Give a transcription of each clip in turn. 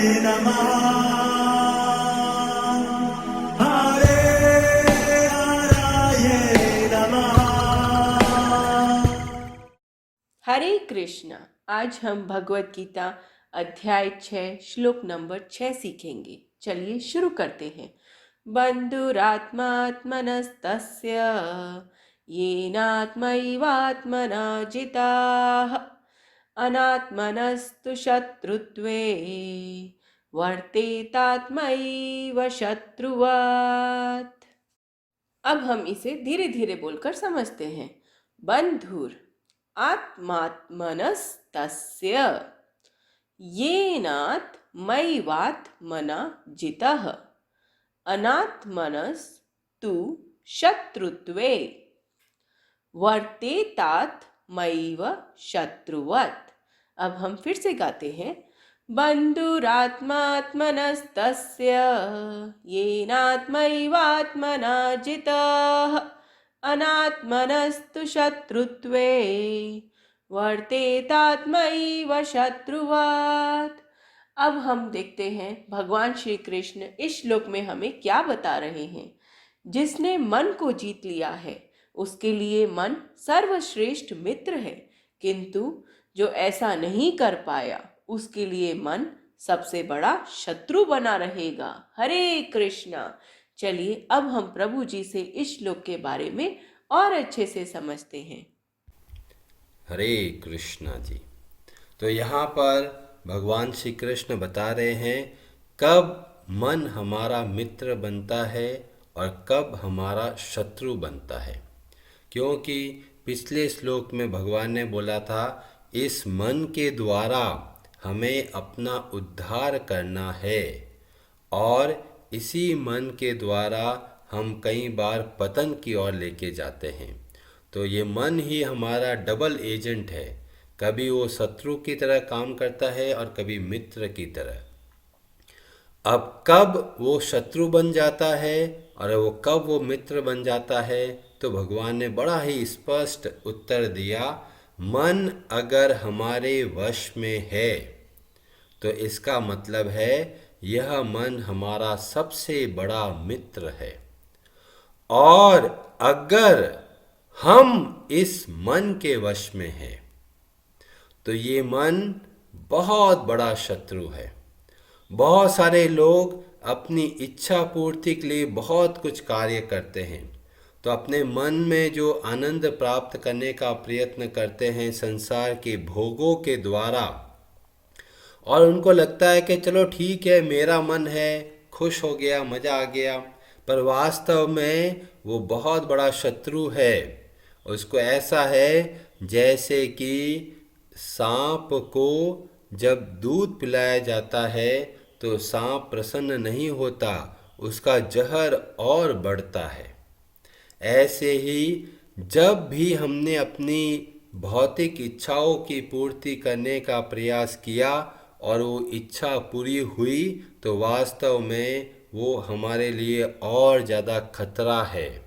नमः हरे हराये नमः। हरे कृष्णा। आज हम भगवत गीता अध्याय 6 श्लोक नंबर 6 सीखेंगे। चलिए शुरू करते हैं। बंधुरात्मात्मनस्तस्य येनात्मैवात्मना जिताः अनात्मनस्तु शत्रुत्वे वर्तेतात्मैव शत्रुवत्। अब हम इसे धीरे धीरे बोलकर समझते हैं। बंधुर आत्मात्मनस्तस्य येनात्मैवात्मना जितः अनात्मनस्तु शत्रुत्वे वर्तेतात्मैव शत्रुवत्। अब हम फिर से गाते हैं। बंधुरात्मात्मनस्तस्य येनात्मैवात्मना जितः अनात्मनस्तु शत्रुत्वे वर्तेतात्मैव शत्रुवत्। अब हम देखते हैं भगवान श्री कृष्ण इस श्लोक में हमें क्या बता रहे हैं। जिसने मन को जीत लिया है उसके लिए मन सर्वश्रेष्ठ मित्र है, किंतु जो ऐसा नहीं कर पाया उसके लिए मन सबसे बड़ा शत्रु बना रहेगा। हरे कृष्णा। चलिए अब हम प्रभु जी से इस श्लोक के बारे में और अच्छे से समझते हैं। हरे कृष्णा जी। तो यहाँ पर भगवान श्री कृष्ण बता रहे हैं कब मन हमारा मित्र बनता है और कब हमारा शत्रु बनता है। क्योंकि पिछले श्लोक में भगवान ने बोला था इस मन के द्वारा हमें अपना उद्धार करना है और इसी मन के द्वारा हम कई बार पतन की ओर लेके जाते हैं। तो ये मन ही हमारा डबल एजेंट है, कभी वो शत्रु की तरह काम करता है और कभी मित्र की तरह। अब कब वो शत्रु बन जाता है और वो कब वो मित्र बन जाता है, तो भगवान ने बड़ा ही स्पष्ट उत्तर दिया। मन अगर हमारे वश में है तो इसका मतलब है यह मन हमारा सबसे बड़ा मित्र है, और अगर हम इस मन के वश में हैं तो ये मन बहुत बड़ा शत्रु है। बहुत सारे लोग अपनी इच्छा पूर्ति के लिए बहुत कुछ कार्य करते हैं, तो अपने मन में जो आनंद प्राप्त करने का प्रयत्न करते हैं संसार के भोगों के द्वारा, और उनको लगता है कि चलो ठीक है मेरा मन है, खुश हो गया, मज़ा आ गया, पर वास्तव में वो बहुत बड़ा शत्रु है। उसको ऐसा है जैसे कि सांप को जब दूध पिलाया जाता है तो सांप प्रसन्न नहीं होता, उसका जहर और बढ़ता है। ऐसे ही जब भी हमने अपनी भौतिक इच्छाओं की पूर्ति करने का प्रयास किया और वो इच्छा पूरी हुई, तो वास्तव में वो हमारे लिए और ज़्यादा खतरा है।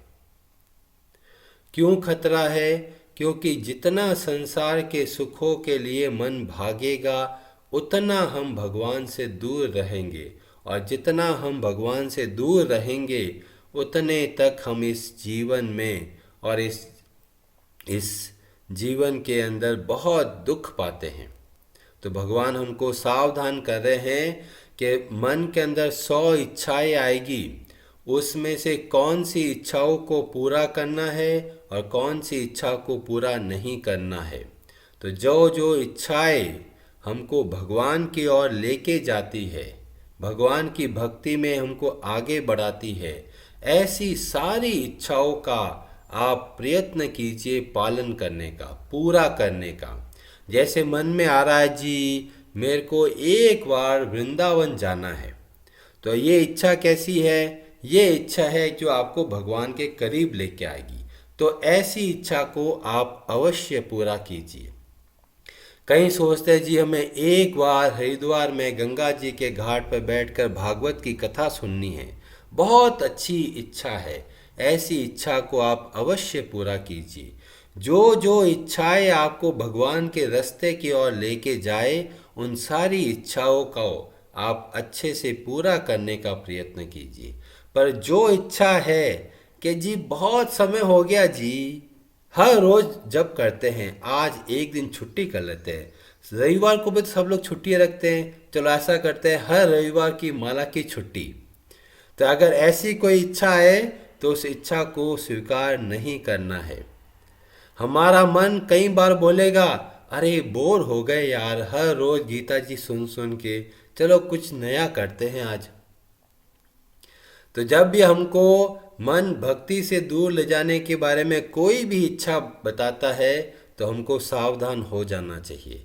क्यों खतरा है? क्योंकि जितना संसार के सुखों के लिए मन भागेगा उतना हम भगवान से दूर रहेंगे, और जितना हम भगवान से दूर रहेंगे उतने तक हम इस जीवन में और इस जीवन के अंदर बहुत दुख पाते हैं। तो भगवान हमको सावधान कर रहे हैं कि मन के अंदर 100 इच्छाएं आएगी, उसमें से कौन सी इच्छाओं को पूरा करना है और कौन सी इच्छा को पूरा नहीं करना है। तो जो जो इच्छाएं हमको भगवान की ओर लेके जाती है, भगवान की भक्ति में हमको आगे बढ़ाती है, ऐसी सारी इच्छाओं का आप प्रयत्न कीजिए पालन करने का, पूरा करने का। जैसे मन में आ रहा है जी मेरे को एक बार वृंदावन जाना है, तो ये इच्छा कैसी है? ये इच्छा है जो आपको भगवान के करीब लेके आएगी। तो ऐसी इच्छा को आप अवश्य पूरा कीजिए। कई सोचते हैं जी हमें एक बार हरिद्वार में गंगा जी के घाट पर बैठकर भागवत की कथा सुननी है, बहुत अच्छी इच्छा है। ऐसी इच्छा को आप अवश्य पूरा कीजिए। जो जो इच्छाएं आपको भगवान के रास्ते की ओर लेके जाए, उन सारी इच्छाओं को आप अच्छे से पूरा करने का प्रयत्न कीजिए। पर जो इच्छा है कि जी बहुत समय हो गया जी, हर रोज जब करते हैं, आज एक दिन छुट्टी कर लेते हैं, रविवार को भी तो सब लोग छुट्टियां रखते हैं, चलो ऐसा करते हैं हर रविवार की माला की छुट्टी। तो अगर ऐसी कोई इच्छा है तो उस इच्छा को स्वीकार नहीं करना है। हमारा मन कई बार बोलेगा, अरे बोर हो गए यार, हर रोज गीता जी सुन सुन के, चलो कुछ नया करते हैं आज। तो जब भी हमको मन भक्ति से दूर ले जाने के बारे में कोई भी इच्छा बताता है तो हमको सावधान हो जाना चाहिए।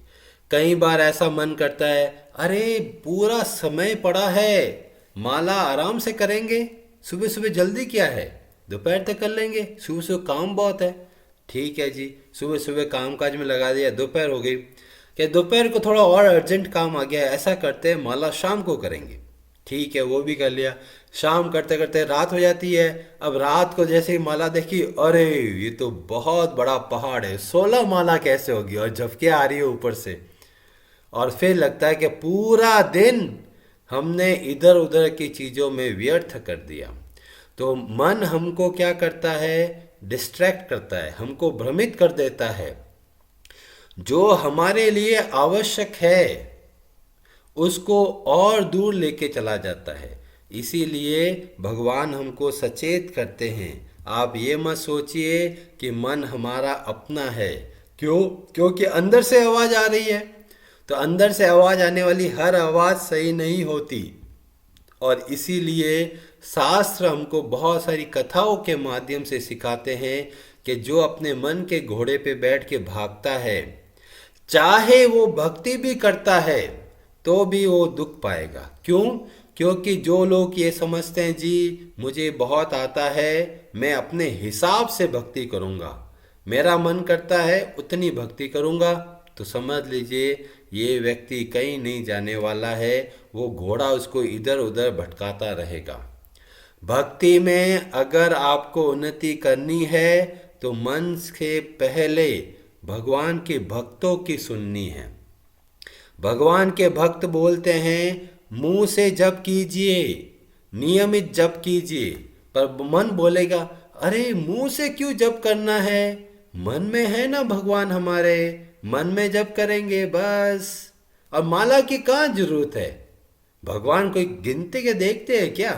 कई बार ऐसा मन करता है, अरे पूरा समय पड़ा है, माला आराम से करेंगे, सुबह सुबह जल्दी क्या है, दोपहर तक कर लेंगे, सुबह सुबह काम बहुत है। ठीक है जी, सुबह सुबह काम काज में लगा दिया, दोपहर हो गई, क्या दोपहर को थोड़ा और अर्जेंट काम आ गया है, ऐसा करते हैं माला शाम को करेंगे। ठीक है, वो भी कर लिया। शाम करते करते रात हो जाती है। अब रात को जैसे ही माला देखी, अरे ये तो बहुत बड़ा पहाड़ है, 16 माला कैसे होगी, और झपके आ रही है ऊपर से। और फिर लगता है कि पूरा दिन हमने इधर उधर की चीज़ों में व्यर्थ कर दिया। तो मन हमको क्या करता है, डिस्ट्रैक्ट करता है, हमको भ्रमित कर देता है। जो हमारे लिए आवश्यक है उसको और दूर लेके चला जाता है। इसीलिए भगवान हमको सचेत करते हैं, आप ये मत सोचिए कि मन हमारा अपना है। क्यों? क्योंकि अंदर से आवाज़ आ रही है, तो अंदर से आवाज़ आने वाली हर आवाज़ सही नहीं होती। और इसीलिए शास्त्र हमको बहुत सारी कथाओं के माध्यम से सिखाते हैं कि जो अपने मन के घोड़े पे बैठ के भागता है, चाहे वो भक्ति भी करता है तो भी वो दुख पाएगा। क्यों? क्योंकि जो लोग ये समझते हैं जी मुझे बहुत आता है, मैं अपने हिसाब से भक्ति करूँगा, मेरा मन करता है उतनी भक्ति करूँगा, तो समझ लीजिए ये व्यक्ति कहीं नहीं जाने वाला है, वो घोड़ा उसको इधर उधर भटकाता रहेगा। भक्ति में अगर आपको उन्नति करनी है तो मन से पहले भगवान के भक्तों की सुननी है। भगवान के भक्त बोलते हैं मुंह से जप कीजिए, नियमित जप कीजिए, पर मन बोलेगा अरे मुंह से क्यों जप करना है, मन में है ना भगवान हमारे, मन में जप करेंगे बस, और माला की कहाँ जरूरत है, भगवान कोई गिनते के देखते हैं क्या,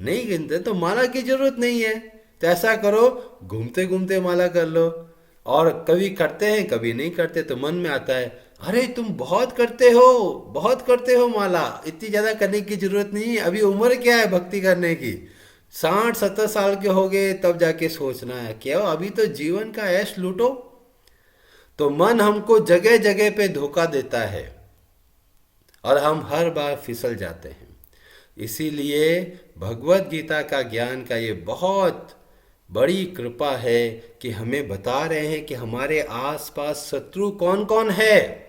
नहीं गिनते तो माला की जरूरत नहीं है। तो ऐसा करो, घूमते घूमते माला कर लो। और कभी करते हैं कभी नहीं करते, तो मन में आता है अरे तुम बहुत करते हो माला, इतनी ज़्यादा करने की जरूरत नहीं, अभी उम्र क्या है भक्ति करने की, 60-70 साल के हो गए तब जाके सोचना है, क्या अभी तो जीवन का ऐश लूटो। तो मन हमको जगह जगह पे धोखा देता है और हम हर बार फिसल जाते हैं। इसीलिए भगवत गीता का ज्ञान का ये बहुत बड़ी कृपा है कि हमें बता रहे हैं कि हमारे आसपास शत्रु कौन कौन है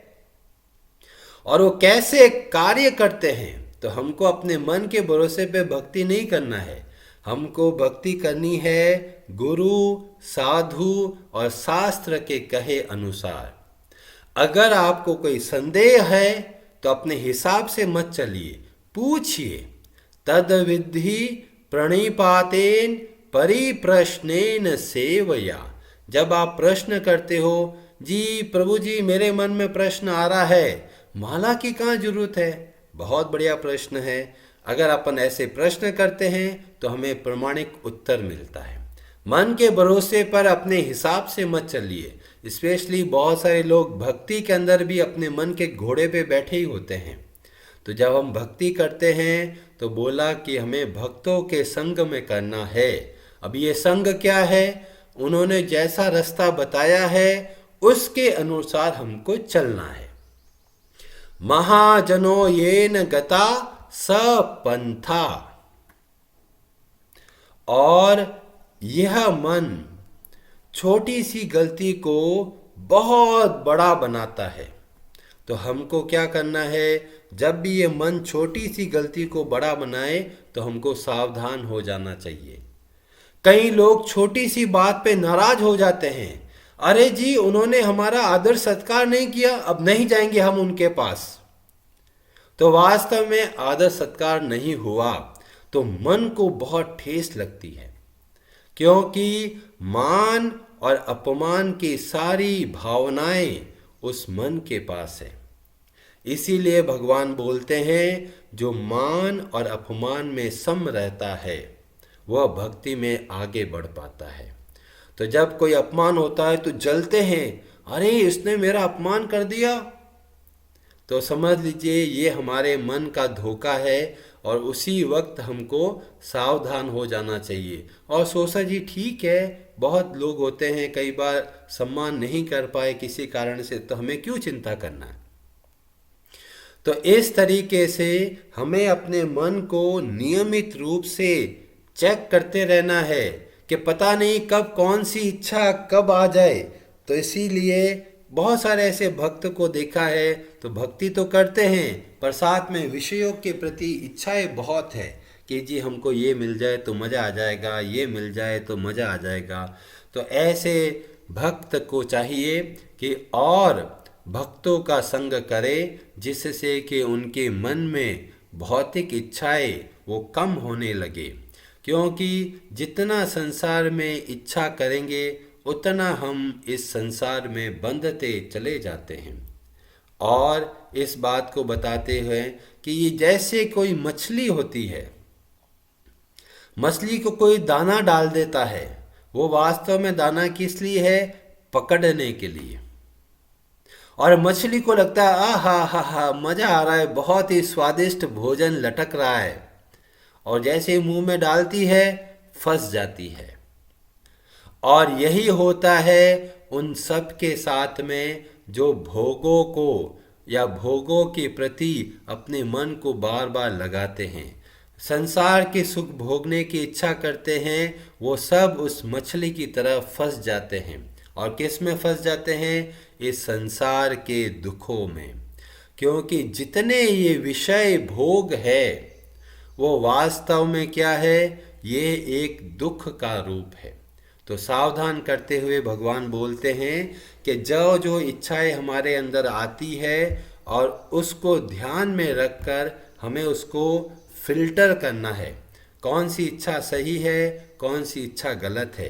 और वो कैसे कार्य करते हैं। तो हमको अपने मन के भरोसे पे भक्ति नहीं करना है, हमको भक्ति करनी है गुरु, साधु और शास्त्र के कहे अनुसार। अगर आपको कोई संदेह है तो अपने हिसाब से मत चलिए, पूछिए। तद विद्धि प्रणिपातेन परिप्रश्नेन सेवया। जब आप प्रश्न करते हो, जी प्रभु जी मेरे मन में प्रश्न आ रहा है, माला की कहाँ जरूरत है, बहुत बढ़िया प्रश्न है। अगर अपन ऐसे प्रश्न करते हैं तो हमें प्रमाणिक उत्तर मिलता है। मन के भरोसे पर अपने हिसाब से मत चलिए। स्पेशली बहुत सारे लोग भक्ति के अंदर भी अपने मन के घोड़े पे बैठे ही होते हैं। तो जब हम भक्ति करते हैं तो बोला कि हमें भक्तों के संग में करना है। अब ये संग क्या है, उन्होंने जैसा रास्ता बताया है उसके अनुसार हमको चलना है। महाजनो येन गता स पंथा। और यह मन छोटी सी गलती को बहुत बड़ा बनाता है। तो हमको क्या करना है, जब भी ये मन छोटी सी गलती को बड़ा बनाए तो हमको सावधान हो जाना चाहिए। कई लोग छोटी सी बात पे नाराज हो जाते हैं, अरे जी उन्होंने हमारा आदर सत्कार नहीं किया, अब नहीं जाएंगे हम उनके पास। तो वास्तव में आदर सत्कार नहीं हुआ तो मन को बहुत ठेस लगती है, क्योंकि मान और अपमान की सारी भावनाएं उस मन के पास है। इसीलिए भगवान बोलते हैं, जो मान और अपमान में सम रहता है वह भक्ति में आगे बढ़ पाता है। तो जब कोई अपमान होता है तो जलते हैं, अरे इसने मेरा अपमान कर दिया, तो समझ लीजिए ये हमारे मन का धोखा है और उसी वक्त हमको सावधान हो जाना चाहिए और सोचा जी ठीक है, बहुत लोग होते हैं कई बार सम्मान नहीं कर पाए किसी कारण से, तो हमें क्यों चिंता करना है। तो इस तरीके से हमें अपने मन को नियमित रूप से चेक करते रहना है कि पता नहीं कब कौन सी इच्छा कब आ जाए। तो इसीलिए बहुत सारे ऐसे भक्त को देखा है, तो भक्ति तो करते हैं पर साथ में विषयों के प्रति इच्छाएं बहुत है कि जी हमको ये मिल जाए तो मज़ा आ जाएगा, ये मिल जाए तो मज़ा आ जाएगा। तो ऐसे भक्त को चाहिए कि और भक्तों का संग करे, जिससे कि उनके मन में भौतिक इच्छाएं वो कम होने लगे, क्योंकि जितना संसार में इच्छा करेंगे उतना हम इस संसार में बंधते चले जाते हैं। और इस बात को बताते हुए कि ये जैसे कोई मछली होती है, मछली को कोई दाना डाल देता है, वो वास्तव में दाना किस लिए है? पकड़ने के लिए। और मछली को लगता है हा मज़ा आ रहा है, बहुत ही स्वादिष्ट भोजन लटक रहा है, और जैसे ही मुंह में डालती है फंस जाती है। और यही होता है उन सब के साथ में जो भोगों को या भोगों के प्रति अपने मन को बार बार लगाते हैं, संसार के सुख भोगने की इच्छा करते हैं, वो सब उस मछली की तरह फंस जाते हैं। और किस में फंस जाते हैं? इस संसार के दुखों में। क्योंकि जितने ये विषय भोग है वो वास्तव में क्या है? ये एक दुख का रूप है। तो सावधान करते हुए भगवान बोलते हैं कि जो इच्छाएं हमारे अंदर आती है और उसको ध्यान में रखकर हमें उसको फिल्टर करना है, कौन सी इच्छा सही है, कौन सी इच्छा गलत है।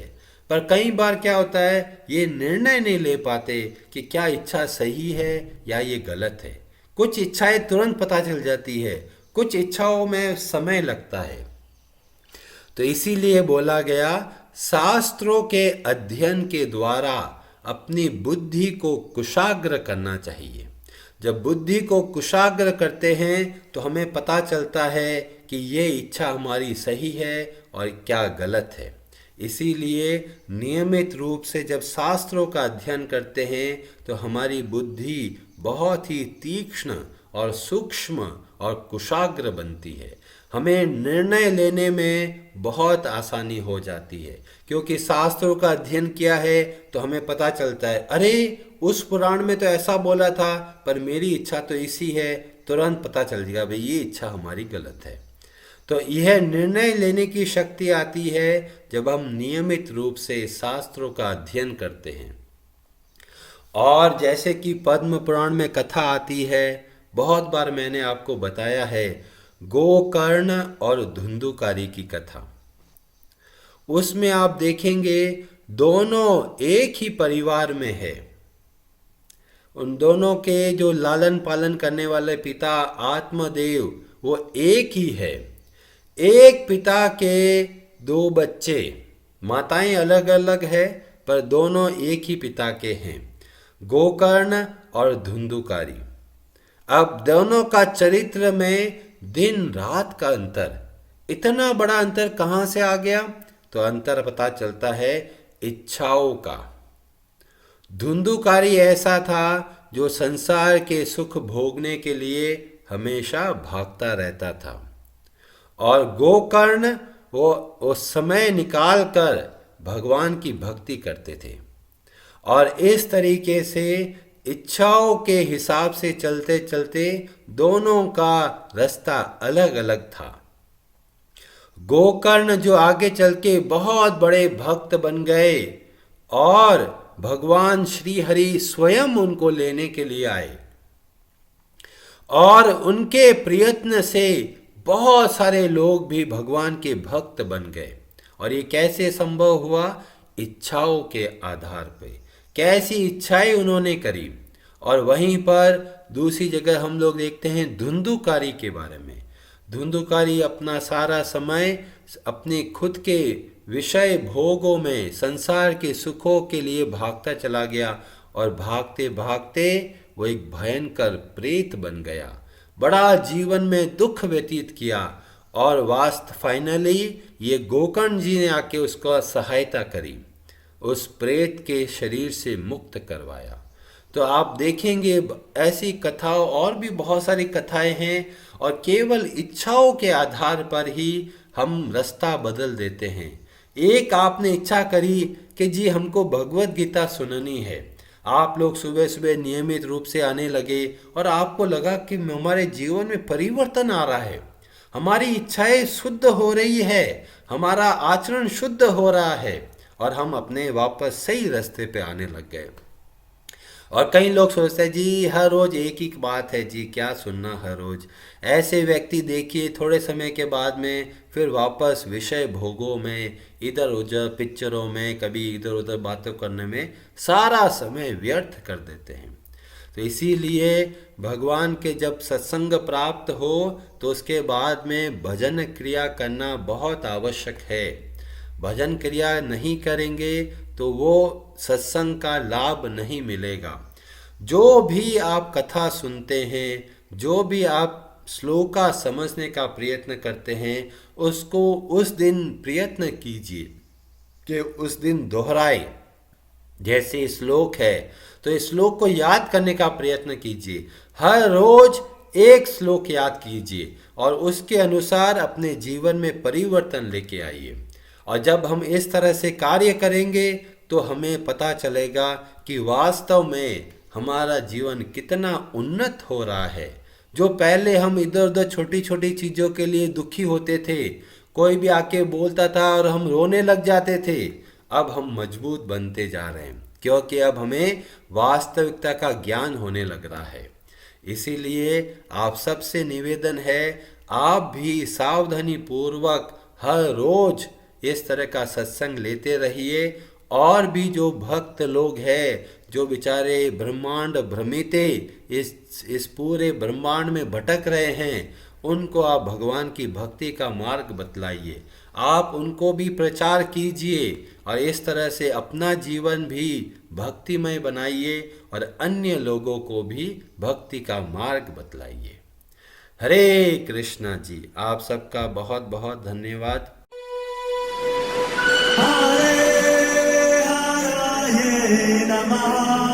पर कई बार क्या होता है, ये निर्णय नहीं ले पाते कि क्या इच्छा सही है या ये गलत है। कुछ इच्छाएं तुरंत पता चल जाती है, कुछ इच्छाओं में समय लगता है। तो इसीलिए बोला गया, शास्त्रों के अध्ययन के द्वारा अपनी बुद्धि को कुशाग्र करना चाहिए। जब बुद्धि को कुशाग्र करते हैं तो हमें पता चलता है कि ये इच्छा हमारी सही है और क्या गलत है। इसीलिए नियमित रूप से जब शास्त्रों का अध्ययन करते हैं तो हमारी बुद्धि बहुत ही तीक्ष्ण और सूक्ष्म और कुशाग्र बनती है। हमें निर्णय लेने में बहुत आसानी हो जाती है, क्योंकि शास्त्रों का अध्ययन किया है तो हमें पता चलता है, अरे उस पुराण में तो ऐसा बोला था पर मेरी इच्छा तो इसी है, तुरंत पता चल जाएगा भाई ये इच्छा हमारी गलत है। तो यह निर्णय लेने की शक्ति आती है जब हम नियमित रूप से शास्त्रों का अध्ययन करते हैं। और जैसे कि पद्म पुराण में कथा आती है, बहुत बार मैंने आपको बताया है, गोकर्ण और धुंधुकारी की कथा। उसमें आप देखेंगे दोनों एक ही परिवार में है। उन दोनों के जो लालन पालन करने वाले पिता आत्मदेव वो एक ही है। एक पिता के दो बच्चे, माताएं अलग अलग है पर दोनों एक ही पिता के हैं, गोकर्ण और धुंधुकारी। अब दोनों का चरित्र में दिन रात का अंतर, इतना बड़ा अंतर कहाँ से आ गया? तो अंतर पता चलता है इच्छाओं का। धुंधुकारी ऐसा था जो संसार के सुख भोगने के लिए हमेशा भागता रहता था, और गोकर्ण वो समय निकाल कर भगवान की भक्ति करते थे। और इस तरीके से इच्छाओं के हिसाब से चलते चलते दोनों का रास्ता अलग अलग था। गोकर्ण जो आगे चल के बहुत बड़े भक्त बन गए और भगवान श्री हरि स्वयं उनको लेने के लिए आए, और उनके प्रयत्न से बहुत सारे लोग भी भगवान के भक्त बन गए। और ये कैसे संभव हुआ? इच्छाओं के आधार पे। कैसी इच्छाएं उन्होंने करी। और वहीं पर दूसरी जगह हम लोग देखते हैं धुंधुकारी के बारे में। धुंधुकारी अपना सारा समय अपने खुद के विषय भोगों में, संसार के सुखों के लिए भागता चला गया और भागते भागते वो एक भयंकर प्रेत बन गया। बड़ा जीवन में दुख व्यतीत किया और फाइनली ये गोकर्ण जी ने आके उसको सहायता करी, उस प्रेत के शरीर से मुक्त करवाया। तो आप देखेंगे ऐसी कथाओं और भी बहुत सारी कथाएं हैं और केवल इच्छाओं के आधार पर ही हम रास्ता बदल देते हैं। एक आपने इच्छा करी कि जी हमको भगवत गीता सुननी है, आप लोग सुबह सुबह नियमित रूप से आने लगे और आपको लगा कि हमारे जीवन में परिवर्तन आ रहा है, हमारी इच्छाएं शुद्ध हो रही है, हमारा आचरण शुद्ध हो रहा है और हम अपने वापस सही रास्ते पे आने लग गए। और कई लोग सोचते हैं जी हर रोज एक ही बात है, जी क्या सुनना हर रोज। ऐसे व्यक्ति देखिए थोड़े समय के बाद में फिर वापस विषय भोगों में, इधर उधर पिक्चरों में, कभी इधर उधर बातों करने में सारा समय व्यर्थ कर देते हैं। तो इसीलिए भगवान के जब सत्संग प्राप्त हो तो उसके बाद में भजन क्रिया करना बहुत आवश्यक है। भजन क्रिया नहीं करेंगे तो वो सत्संग का लाभ नहीं मिलेगा। जो भी आप कथा सुनते हैं, जो भी आप श्लोका समझने का प्रयत्न करते हैं, उसको उस दिन प्रयत्न कीजिए कि उस दिन दोहराए। जैसे श्लोक है तो इस श्लोक को याद करने का प्रयत्न कीजिए, हर रोज एक श्लोक याद कीजिए और उसके अनुसार अपने जीवन में परिवर्तन लेके आइए। और जब हम इस तरह से कार्य करेंगे तो हमें पता चलेगा कि वास्तव में हमारा जीवन कितना उन्नत हो रहा है। जो पहले हम इधर उधर छोटी छोटी चीज़ों के लिए दुखी होते थे, कोई भी आके बोलता था और हम रोने लग जाते थे, अब हम मजबूत बनते जा रहे हैं क्योंकि अब हमें वास्तविकता का ज्ञान होने लग रहा है। इसीलिए आप सबसे निवेदन है, आप भी सावधानी पूर्वक हर रोज इस तरह का सत्संग लेते रहिए। और भी जो भक्त लोग हैं, जो बेचारे ब्रह्मांड भ्रमिते इस पूरे ब्रह्मांड में भटक रहे हैं, उनको आप भगवान की भक्ति का मार्ग बतलाइए, आप उनको भी प्रचार कीजिए और इस तरह से अपना जीवन भी भक्तिमय बनाइए और अन्य लोगों को भी भक्ति का मार्ग बतलाइए। हरे कृष्णा जी, आप सबका बहुत बहुत धन्यवाद। Hare Hare Namaha।